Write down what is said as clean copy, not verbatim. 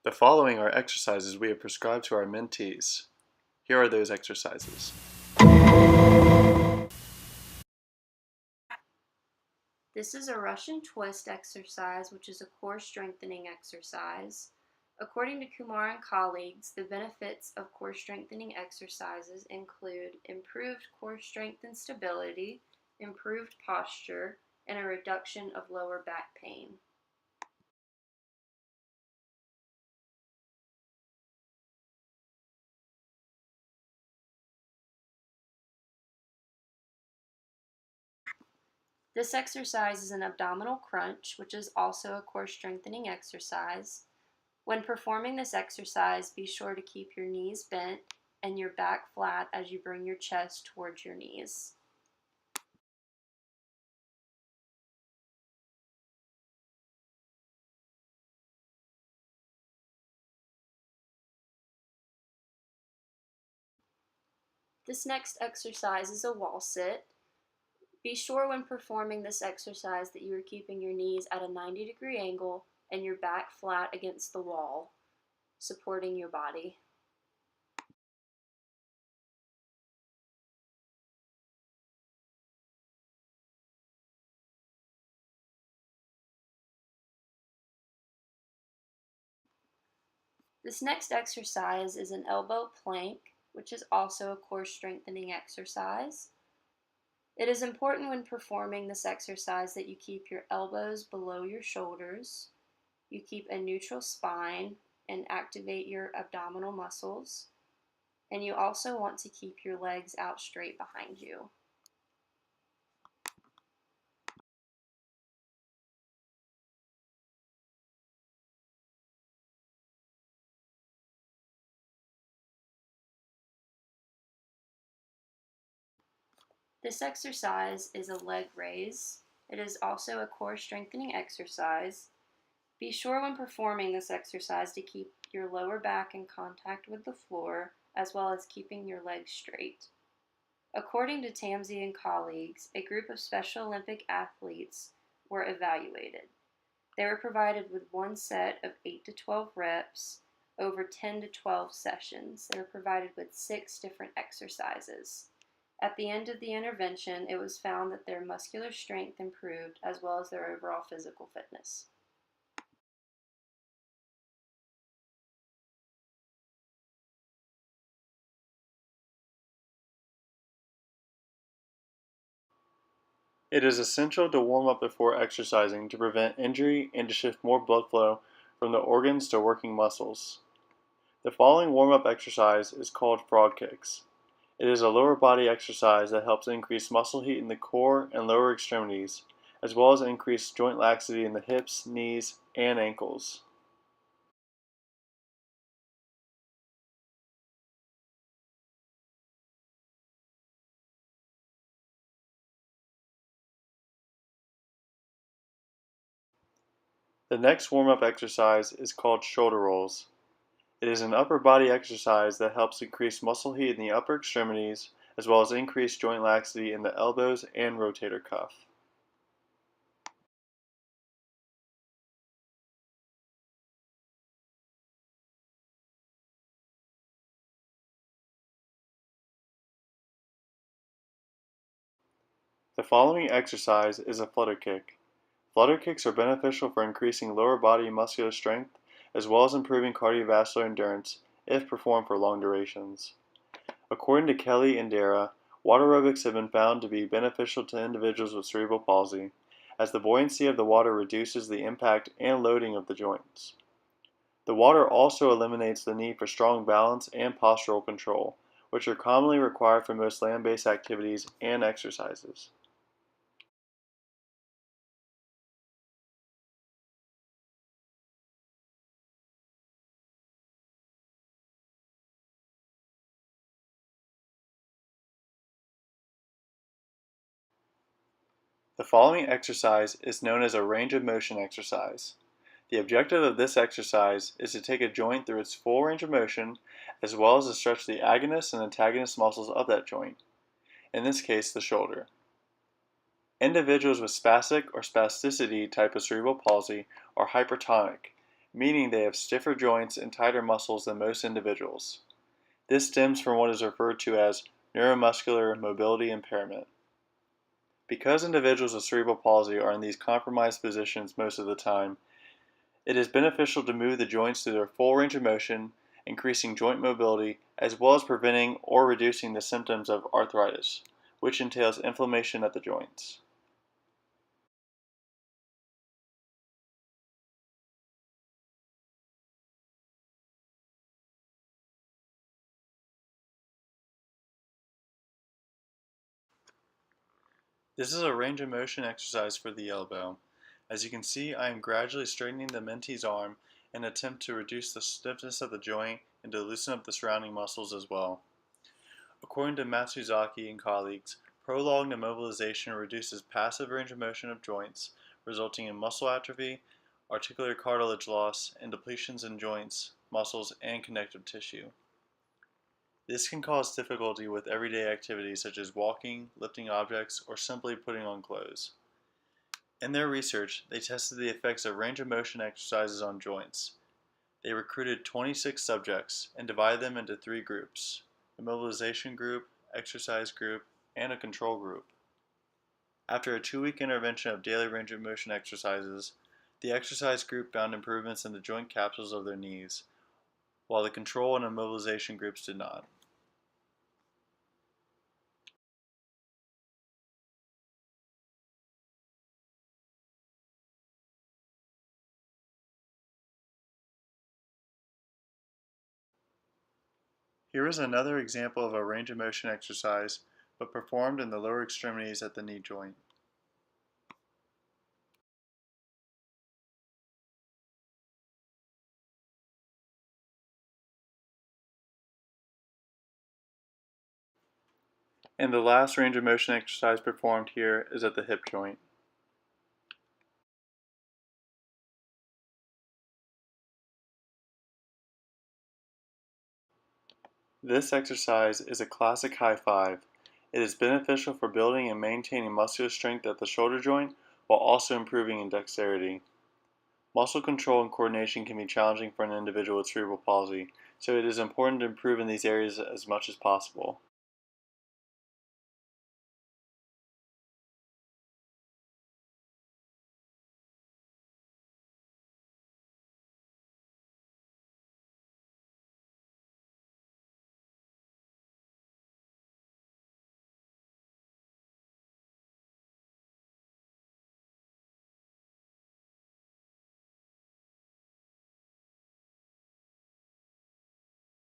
The following are exercises we have prescribed to our mentees. Here are those exercises. This is a Russian twist exercise, which is a core strengthening exercise. According to Kumar and colleagues, the benefits of core strengthening exercises include improved core strength and stability, improved posture, and a reduction of lower back pain. This exercise is an abdominal crunch, which is also a core strengthening exercise. When performing this exercise, be sure to keep your knees bent and your back flat as you bring your chest towards your knees. This next exercise is a wall sit. Be sure when performing this exercise that you are keeping your knees at a 90-degree angle and your back flat against the wall, supporting your body. This next exercise is an elbow plank, which is also a core strengthening exercise. It is important when performing this exercise that you keep your elbows below your shoulders, you keep a neutral spine and activate your abdominal muscles, and you also want to keep your legs out straight behind you. This exercise is a leg raise. It is also a core strengthening exercise. Be sure when performing this exercise to keep your lower back in contact with the floor, as well as keeping your legs straight. According to Tamsey and colleagues, a group of Special Olympic athletes were evaluated. They were provided with one set of 8 to 12 reps over 10 to 12 sessions. They were provided with 6 different exercises. At the end of the intervention, it was found that their muscular strength improved as well as their overall physical fitness. It is essential to warm up before exercising to prevent injury and to shift more blood flow from the organs to working muscles. The following warm-up exercise is called frog kicks. It is a lower body exercise that helps increase muscle heat in the core and lower extremities, as well as increase joint laxity in the hips, knees, and ankles. The next warm-up exercise is called shoulder rolls. It is an upper body exercise that helps increase muscle heat in the upper extremities, as well as increase joint laxity in the elbows and rotator cuff. The following exercise is a flutter kick. Flutter kicks are beneficial for increasing lower body muscular strength, as well as improving cardiovascular endurance if performed for long durations. According to Kelly and Dara, water aerobics have been found to be beneficial to individuals with cerebral palsy, as the buoyancy of the water reduces the impact and loading of the joints. The water also eliminates the need for strong balance and postural control, which are commonly required for most land-based activities and exercises. The following exercise is known as a range of motion exercise. The objective of this exercise is to take a joint through its full range of motion, as well as to stretch the agonist and antagonist muscles of that joint, in this case the shoulder. Individuals with spastic or spasticity type of cerebral palsy are hypertonic, meaning they have stiffer joints and tighter muscles than most individuals. This stems from what is referred to as neuromuscular mobility impairment. Because individuals with cerebral palsy are in these compromised positions most of the time, it is beneficial to move the joints through their full range of motion, increasing joint mobility, as well as preventing or reducing the symptoms of arthritis, which entails inflammation at the joints. This is a range of motion exercise for the elbow. As you can see, I am gradually straightening the mentee's arm in an attempt to reduce the stiffness of the joint and to loosen up the surrounding muscles as well. According to Matsuzaki and colleagues, prolonged immobilization reduces passive range of motion of joints, resulting in muscle atrophy, articular cartilage loss, and depletions in joints, muscles, and connective tissue. This can cause difficulty with everyday activities such as walking, lifting objects, or simply putting on clothes. In their research, they tested the effects of range of motion exercises on joints. They recruited 26 subjects and divided them into 3 groups: a mobilization group, exercise group, and a control group. After a 2-week intervention of daily range of motion exercises, the exercise group found improvements in the joint capsules of their knees, while the control and immobilization groups did not. Here is another example of a range of motion exercise, but performed in the lower extremities at the knee joint. And the last range of motion exercise performed here is at the hip joint. This exercise is a classic high five. It is beneficial for building and maintaining muscular strength at the shoulder joint while also improving in dexterity. Muscle control and coordination can be challenging for an individual with cerebral palsy, so it is important to improve in these areas as much as possible.